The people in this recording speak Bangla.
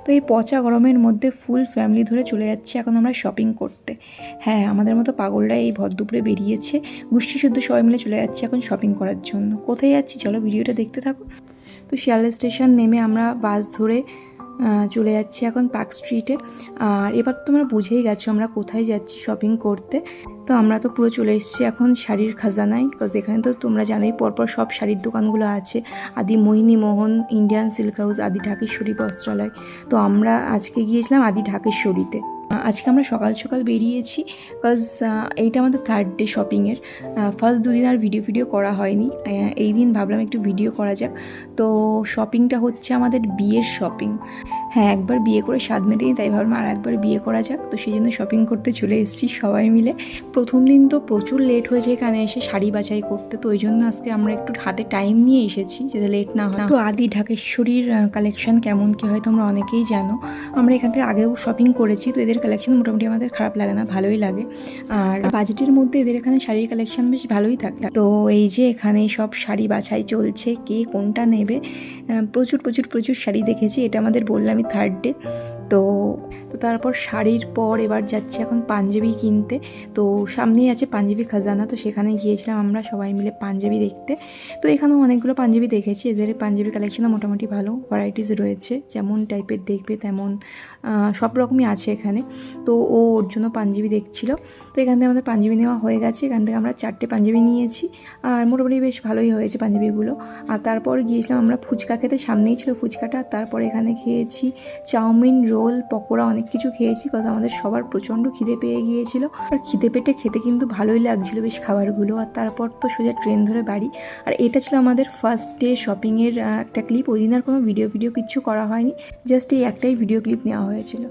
তো এই পচা গরমের মধ্যে ফুল ফ্যামিলি ধরে চলে যাচ্ছে এখন আমরা শপিং করতে। হ্যাঁ, আমাদের মতো পাগলরা এই ভর দুপুরে বেরিয়েছে, গোষ্ঠী শুদ্ধ সবাই মিলে চলে যাচ্ছে এখন শপিং করার জন্য। কোথায় যাচ্ছি চলো ভিডিওটা দেখতে থাকো। তো শিয়ালদা স্টেশন নেমে আমরা বাস ধরে চলে যাচ্ছি এখন পার্ক স্ট্রিটে। আর এবার তোমরা বুঝেই গেছো আমরা কোথায় যাচ্ছি শপিং করতে। তো আমরা তো পুরো চলে এসেছি এখন শাড়ির খাজানায়, বিকজ এখানে তো তোমরা জানোই পরপর সব শাড়ির দোকানগুলো আছে, আদি Mohini Mohan, Indian silk house, আদি ঢাকেশ্বরী বস্ত্রালয়। তো আমরা আজকে গিয়েছিলাম আদি ঢাকেশ্বরীতে। আজকে আমরা সকাল সকাল বেরিয়েছি, বিকজ এইটা আমাদের থার্ড ডে শপিংয়ের। ফার্স্ট দুদিন আর ভিডিও করা হয়নি, এই দিন ভাবলাম একটু ভিডিও করা যাক। তো শপিংটা হচ্ছে আমাদের বিয়ের শপিং। হ্যাঁ, একবার বিয়ে করে স্বাদ মেটেনি, তাই ভাবলাম আর একবার বিয়ে করা যাক। তো সেই জন্য শপিং করতে চলে এসেছি সবাই মিলে। প্রথম দিন তো প্রচুর লেট হয়েছে এখানে এসে শাড়ি বাছাই করতে, তো ওই জন্য আজকে আমরা একটু হাতে টাইম নিয়ে এসেছি যাতে লেট না হয়। তো আদি ঢাকেশ্বরীর কালেকশন কেমন কী হয় তোমরা অনেকেই জানো, আমরা এখান থেকে আগেও শপিং করেছি। তো এদের কালেকশন মোটামুটি আমাদের খারাপ লাগে না, ভালোই লাগে। আর বাজেটের মধ্যে এদের এখানে শাড়ির কালেকশন বেশ ভালোই থাকে। তো এই যে এখানে সব শাড়ি বাছাই চলছে, কে কোনটা নেবে। প্রচুর প্রচুর প্রচুর শাড়ি দেখেছি, এটা আমাদের বললামই থার্ড ডে। তো তারপর শাড়ির পর এবার যাচ্ছি এখন পাঞ্জাবি কিনতে। তো সামনেই আছে পাঞ্জাবি খাজানা, তো সেখানে গিয়েছিলাম আমরা সবাই মিলে পাঞ্জাবি দেখতে। তো এখানেও অনেকগুলো পাঞ্জাবি দেখেছি, এদের পাঞ্জাবির কালেকশনও মোটামুটি ভালো, ভ্যারাইটিস রয়েছে, যেমন টাইপের দেখবে তেমন সব রকমই আছে এখানে। তো ওর জন্য পাঞ্জাবি দেখছিল। তো এখান থেকে আমাদের পাঞ্জাবি নেওয়া হয়ে গেছে, এখান থেকে আমরা 4টে পাঞ্জাবি নিয়েছি, আর মোটামুটি বেশ ভালোই হয়েছে পাঞ্জাবিগুলো। আর তারপর গিয়েছিলাম আমরা ফুচকা খেতে, সামনেই ছিল ফুচকাটা। তারপরে এখানে খেয়েছি চাউমিন, রোল, পকোড়া, অনেক কিছু খেয়েছি, কারণ আমাদের সবার প্রচণ্ড খিদে পেয়ে গিয়েছিল। আর খিদে পেটে খেতে কিন্তু ভালোই লাগছিল বেশ খাবারগুলো। আর তারপর তো সোজা ট্রেন ধরে বাড়ি। আর এটা ছিল আমাদের ফার্স্ট ডে শপিংয়ের একটা ক্লিপ। ওই দিন আর কোনো ভিডিও কিচ্ছু করা হয়নি, জাস্ট এই একটাই ভিডিও ক্লিপ নেওয়া হয়েছিল।